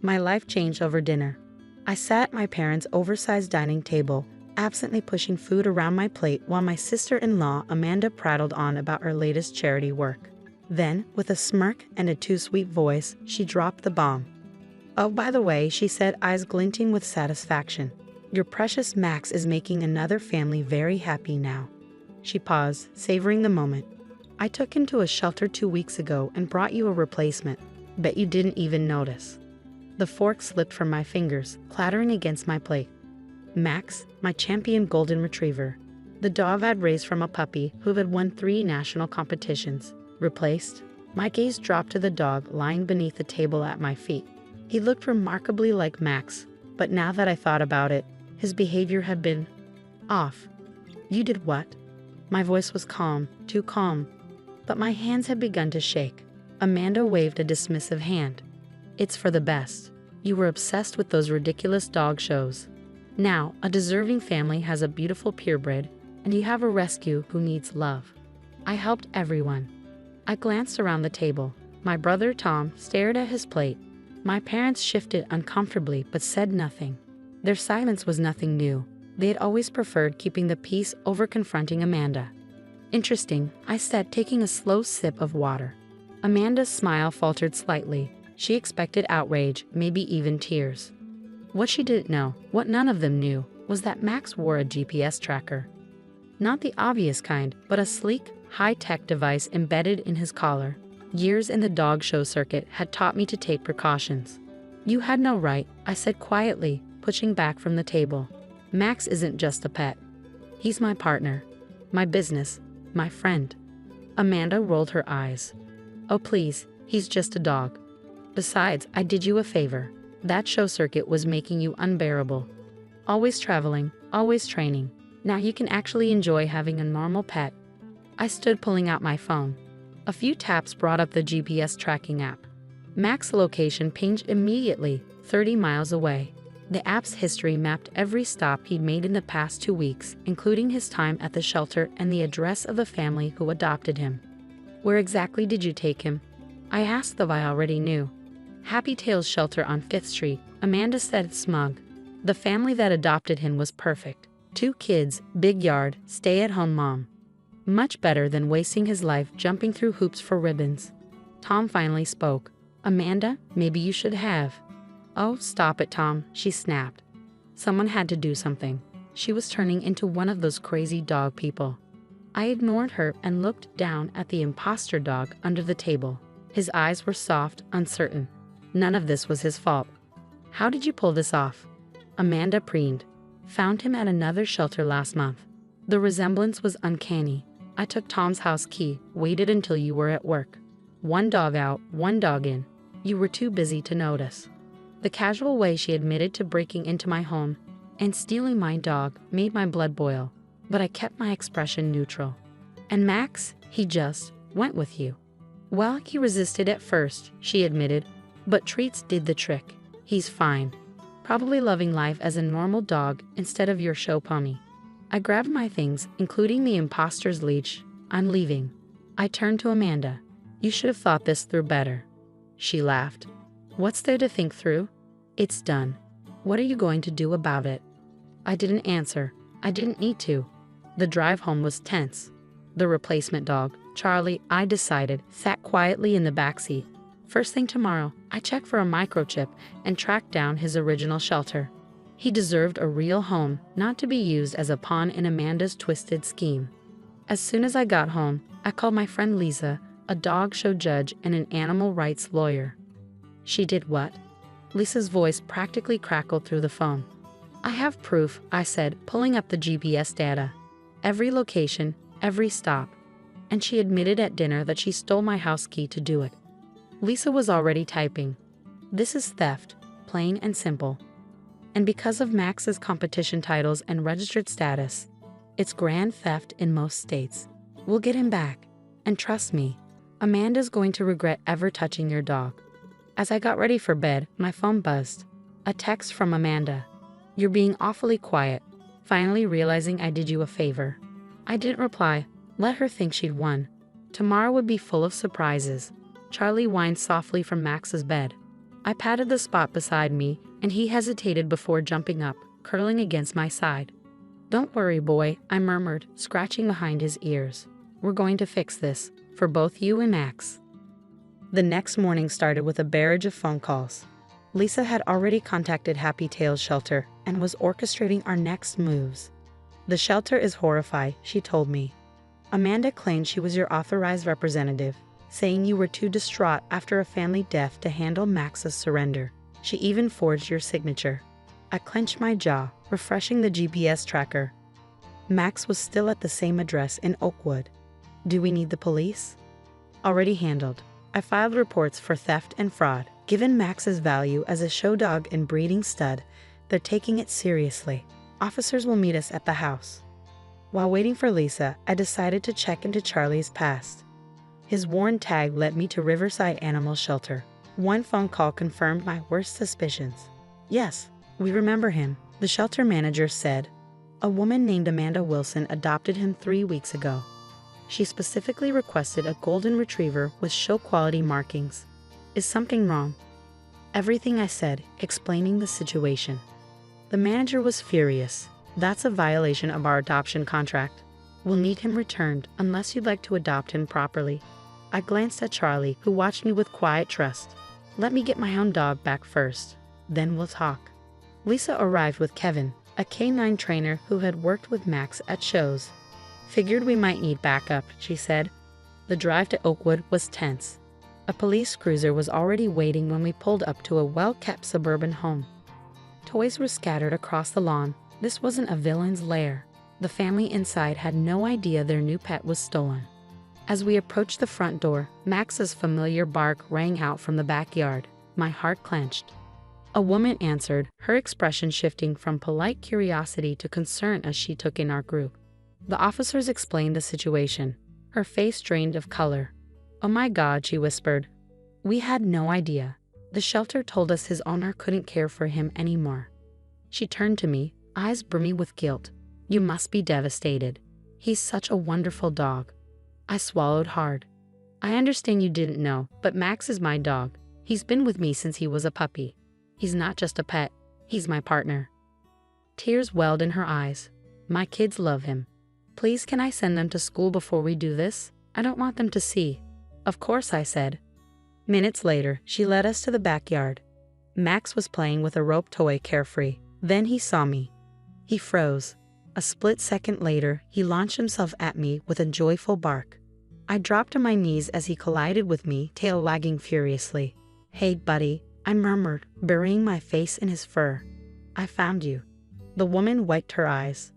My life changed over dinner. I sat at my parents' oversized dining table, absently pushing food around my plate while my sister-in-law Amanda prattled on about her latest charity work. Then, with a smirk and a too-sweet voice, she dropped the bomb. "Oh, by the way," she said, eyes glinting with satisfaction, "your precious Max is making another family very happy now." She paused, savoring the moment. "I took him to a shelter 2 weeks ago and brought you a replacement. Bet you didn't even notice." The fork slipped from my fingers, clattering against my plate. Max, my champion golden retriever. The dog I'd raised from a puppy who had won 3 national competitions. Replaced? My gaze dropped to the dog lying beneath the table at my feet. He looked remarkably like Max, but now that I thought about it, his behavior had been off. "You did what?" My voice was calm, too calm, but my hands had begun to shake. Amanda waved a dismissive hand. "It's for the best. You were obsessed with those ridiculous dog shows. Now, a deserving family has a beautiful purebred, and you have a rescue who needs love." I helped everyone. I glanced around the table. My brother Tom stared at his plate. My parents shifted uncomfortably but said nothing. Their silence was nothing new. They had always preferred keeping the peace over confronting Amanda. "Interesting," I said, taking a slow sip of water. Amanda's smile faltered slightly. She expected outrage, maybe even tears. What she didn't know, what none of them knew, was that Max wore a GPS tracker. Not the obvious kind, but a sleek, high-tech device embedded in his collar. Years in the dog show circuit had taught me to take precautions. "You had no right," I said quietly, pushing back from the table. "Max isn't just a pet. He's my partner, my business, my friend." Amanda rolled her eyes. "Oh please, he's just a dog. Besides, I did you a favor. That show circuit was making you unbearable. Always traveling, always training. Now you can actually enjoy having a normal pet." I stood, pulling out my phone. A few taps brought up the GPS tracking app. Max's location pinged immediately, 30 miles away. The app's history mapped every stop he'd made in the past 2 weeks, including his time at the shelter and the address of the family who adopted him. "Where exactly did you take him?" I asked, though I already knew. "Happy Tales Shelter on 5th Street, Amanda said, smug. The family that adopted him was perfect. 2 kids, big yard, stay-at-home mom. Much better than wasting his life jumping through hoops for ribbons." Tom finally spoke. "Amanda, maybe you should have." "Oh, stop it, Tom," she snapped. Someone had to do something. She was turning into one of those crazy dog people. I ignored her and looked down at the imposter dog under the table. His eyes were soft, uncertain. None of this was his fault. "How did you pull this off?" Amanda preened. "Found him at another shelter last month. The resemblance was uncanny. I took Tom's house key, waited until you were at work. 1 dog out, 1 dog in. You were too busy to notice." The casual way she admitted to breaking into my home and stealing my dog made my blood boil, but I kept my expression neutral. "And Max, he just went with you." "Well, he resisted at first," she admitted, "but treats did the trick. He's fine. Probably loving life as a normal dog instead of your show pony." I grabbed my things, including the imposter's leash. "I'm leaving." I turned to Amanda. "You should have thought this through better." She laughed. "What's there to think through? It's done. What are you going to do about it?" I didn't answer. I didn't need to. The drive home was tense. The replacement dog, Charlie, I decided, sat quietly in the backseat. First thing tomorrow, I checked for a microchip and tracked down his original shelter. He deserved a real home, not to be used as a pawn in Amanda's twisted scheme. As soon as I got home, I called my friend Lisa, a dog show judge and an animal rights lawyer. "She did what?" Lisa's voice practically crackled through the phone. "I have proof," I said, pulling up the GPS data. "Every location, every stop." And she admitted at dinner that she stole my house key to do it. Lisa was already typing. "This is theft, plain and simple. And because of Max's competition titles and registered status, it's grand theft in most states. We'll get him back. And trust me, Amanda's going to regret ever touching your dog." As I got ready for bed, my phone buzzed. A text from Amanda. "You're being awfully quiet." Finally realizing I did you a favor. I didn't reply. Let her think she'd won. Tomorrow would be full of surprises. Charlie whined softly from Max's bed. I patted the spot beside me, and he hesitated before jumping up, curling against my side. "Don't worry, boy," I murmured, scratching behind his ears. "We're going to fix this, for both you and Max." The next morning started with a barrage of phone calls. Lisa had already contacted Happy Tails Shelter and was orchestrating our next moves. "The shelter is horrified," she told me. "Amanda claimed she was your authorized representative, saying you were too distraught after a family death to handle Max's surrender. She even forged your signature." I clenched my jaw, refreshing the GPS tracker. Max was still at the same address in Oakwood. "Do we need the police?" "Already handled. I filed reports for theft and fraud. Given Max's value as a show dog and breeding stud, they're taking it seriously. Officers will meet us at the house." While waiting for Lisa, I decided to check into Charlie's past. His worn tag led me to Riverside Animal Shelter. One phone call confirmed my worst suspicions. "Yes, we remember him," the shelter manager said. "A woman named Amanda Wilson adopted him 3 weeks ago. She specifically requested a golden retriever with show-quality markings. Is something wrong?" Everything I said, explaining the situation. The manager was furious. "That's a violation of our adoption contract. We'll need him returned unless you'd like to adopt him properly." I glanced at Charlie, who watched me with quiet trust. "Let me get my own dog back first. Then we'll talk." Lisa arrived with Kevin, a canine trainer who had worked with Max at shows. "Figured we might need backup," she said. The drive to Oakwood was tense. A police cruiser was already waiting when we pulled up to a well-kept suburban home. Toys were scattered across the lawn. This wasn't a villain's lair. The family inside had no idea their new pet was stolen. As we approached the front door, Max's familiar bark rang out from the backyard. My heart clenched. A woman answered, her expression shifting from polite curiosity to concern as she took in our group. The officers explained the situation. Her face drained of color. "Oh my God," she whispered. "We had no idea. The shelter told us his owner couldn't care for him anymore." She turned to me, eyes brimming with guilt. "You must be devastated. He's such a wonderful dog." I swallowed hard. "I understand you didn't know, but Max is my dog. He's been with me since he was a puppy. He's not just a pet, he's my partner." Tears welled in her eyes. "My kids love him. Please, can I send them to school before we do this? I don't want them to see." "Of course," I said. Minutes later, she led us to the backyard. Max was playing with a rope toy carefree. Then he saw me. He froze. A split second later, he launched himself at me with a joyful bark. I dropped to my knees as he collided with me, tail wagging furiously. "Hey, buddy," I murmured, burying my face in his fur. "I found you." The woman wiped her eyes.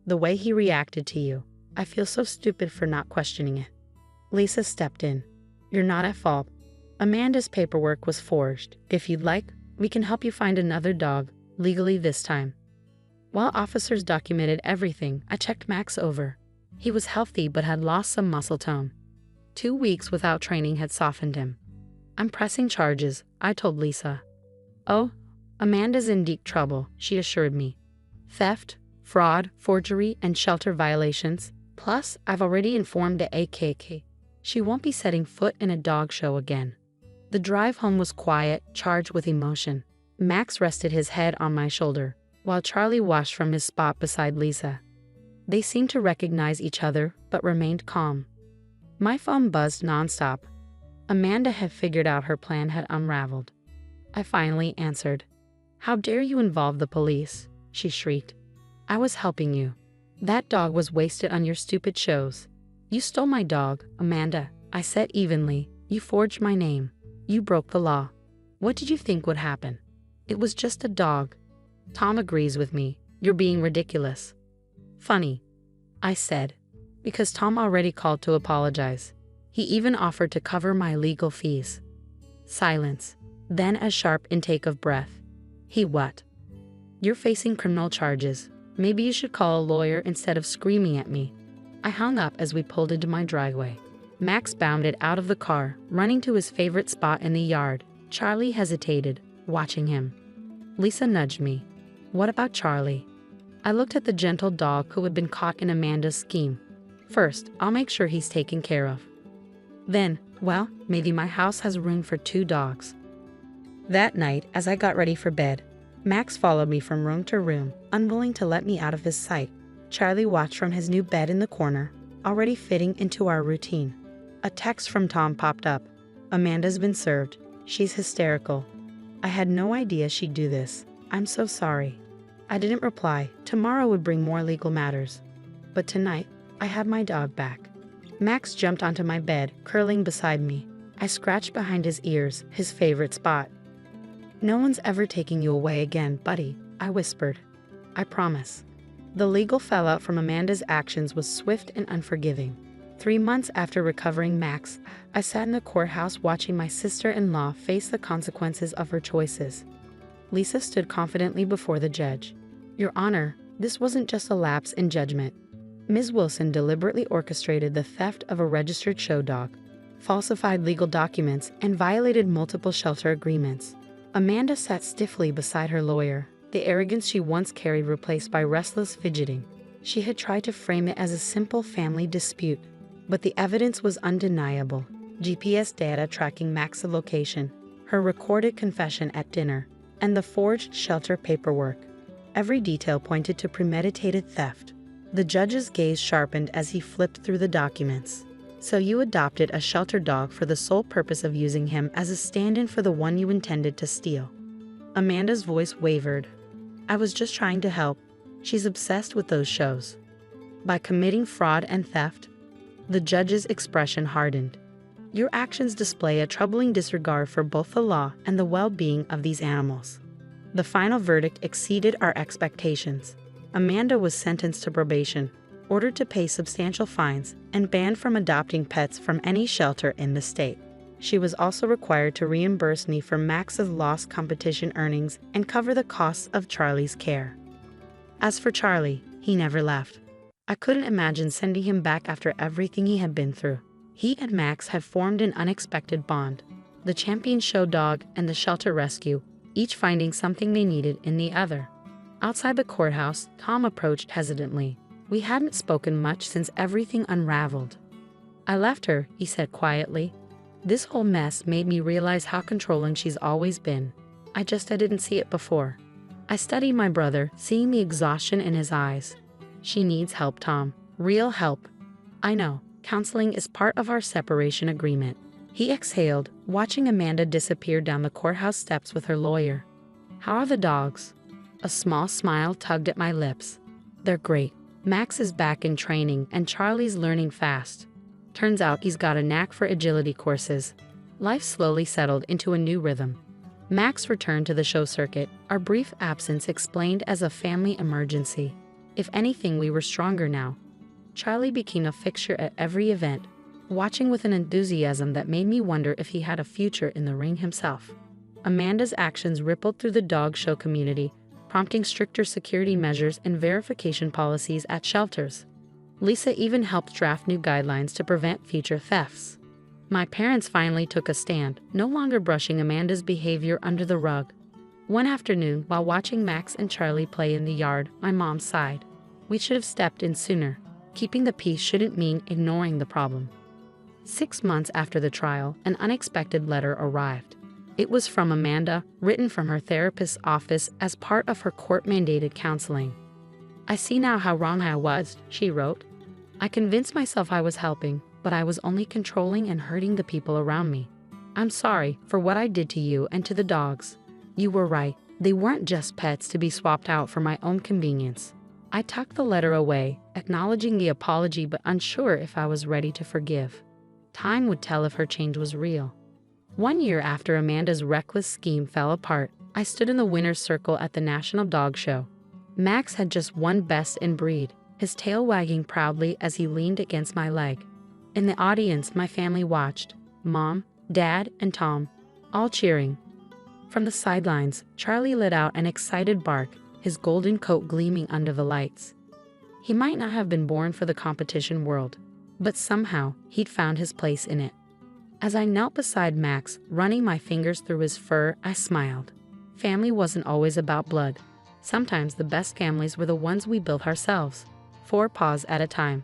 "The way he reacted to you. I feel so stupid for not questioning it." Lisa stepped in. "You're not at fault. Amanda's paperwork was forged. If you'd like, we can help you find another dog, legally this time." While officers documented everything, I checked Max over. He was healthy but had lost some muscle tone. 2 weeks without training had softened him. "I'm pressing charges," I told Lisa. "Oh, Amanda's in deep trouble," she assured me. "Theft, fraud, forgery, and shelter violations. Plus, I've already informed the AKK. She won't be setting foot in a dog show again." The drive home was quiet, charged with emotion. Max rested his head on my shoulder, while Charlie watched from his spot beside Lisa. They seemed to recognize each other, but remained calm. My phone buzzed nonstop. Amanda had figured out her plan had unraveled. I finally answered. "How dare you involve the police?" she shrieked. "I was helping you. That dog was wasted on your stupid shows." "You stole my dog, Amanda," I said evenly. "You forged my name. You broke the law. What did you think would happen? It was just a dog." "Tom agrees with me. You're being ridiculous." "Funny," I said, because Tom already called to apologize. He even offered to cover my legal fees. Silence, then a sharp intake of breath. "He what?" "You're facing criminal charges. Maybe you should call a lawyer instead of screaming at me." I hung up as we pulled into my driveway. Max bounded out of the car, running to his favorite spot in the yard. Charlie hesitated, watching him. Lisa nudged me. "What about Charlie?" I looked at the gentle dog who had been caught in Amanda's scheme. "First, I'll make sure he's taken care of. Then, well, maybe my house has room for 2 dogs." That night, as I got ready for bed, Max followed me from room to room, unwilling to let me out of his sight. Charlie watched from his new bed in the corner, already fitting into our routine. A text from Tom popped up. "Amanda's been served. She's hysterical." I had no idea she'd do this. "I'm so sorry." I didn't reply. Tomorrow would bring more legal matters. But tonight, I had my dog back. Max jumped onto my bed, curling beside me. I scratched behind his ears, his favorite spot. "No one's ever taking you away again, buddy," I whispered. "I promise." The legal fallout from Amanda's actions was swift and unforgiving. 3 months after recovering Max, I sat in the courthouse watching my sister-in-law face the consequences of her choices. Lisa stood confidently before the judge. "Your Honor, this wasn't just a lapse in judgment. Ms. Wilson deliberately orchestrated the theft of a registered show dog, falsified legal documents, and violated multiple shelter agreements." Amanda sat stiffly beside her lawyer, the arrogance she once carried replaced by restless fidgeting. She had tried to frame it as a simple family dispute, but the evidence was undeniable. GPS data tracking Max's location, her recorded confession at dinner, and the forged shelter paperwork. Every detail pointed to premeditated theft. The judge's gaze sharpened as he flipped through the documents. "So you adopted a shelter dog for the sole purpose of using him as a stand-in for the one you intended to steal?" Amanda's voice wavered. "I was just trying to help. She's obsessed with those shows." "By committing fraud and theft?" The judge's expression hardened. "Your actions display a troubling disregard for both the law and the well-being of these animals." The final verdict exceeded our expectations. Amanda was sentenced to probation, ordered to pay substantial fines, and banned from adopting pets from any shelter in the state. She was also required to reimburse me for Max's lost competition earnings and cover the costs of Charlie's care. As for Charlie, he never left. I couldn't imagine sending him back after everything he had been through. He and Max had formed an unexpected bond. The champion show dog and the shelter rescue, each finding something they needed in the other. Outside the courthouse, Tom approached hesitantly. We hadn't spoken much since everything unraveled. "I left her," he said quietly. "This whole mess made me realize how controlling she's always been. I didn't see it before." I studied my brother, seeing the exhaustion in his eyes. "She needs help, Tom. Real help." "I know. Counseling is part of our separation agreement." He exhaled, watching Amanda disappear down the courthouse steps with her lawyer. "How are the dogs?" A small smile tugged at my lips. "They're great. Max is back in training and Charlie's learning fast. Turns out he's got a knack for agility courses." Life slowly settled into a new rhythm. Max returned to the show circuit, our brief absence explained as a family emergency. If anything, we were stronger now. Charlie became a fixture at every event, watching with an enthusiasm that made me wonder if he had a future in the ring himself. Amanda's actions rippled through the dog show community, prompting stricter security measures and verification policies at shelters. Lisa even helped draft new guidelines to prevent future thefts. My parents finally took a stand, no longer brushing Amanda's behavior under the rug. One afternoon, while watching Max and Charlie play in the yard, my mom sighed. "We should have stepped in sooner. Keeping the peace shouldn't mean ignoring the problem." 6 months after the trial, an unexpected letter arrived. It was from Amanda, written from her therapist's office as part of her court-mandated counseling. "I see now how wrong I was," she wrote. "I convinced myself I was helping, but I was only controlling and hurting the people around me. I'm sorry for what I did to you and to the dogs. You were right. They weren't just pets to be swapped out for my own convenience." I tucked the letter away, acknowledging the apology but unsure if I was ready to forgive. Time would tell if her change was real. 1 year after Amanda's reckless scheme fell apart, I stood in the winner's circle at the National Dog Show. Max had just won Best in Breed, his tail wagging proudly as he leaned against my leg. In the audience, my family watched, Mom, Dad, and Tom, all cheering. From the sidelines, Charlie let out an excited bark, his golden coat gleaming under the lights. He might not have been born for the competition world, but somehow he'd found his place in it. As I knelt beside Max, running my fingers through his fur, I smiled. Family wasn't always about blood. Sometimes the best families were the ones we built ourselves, 4 paws at a time.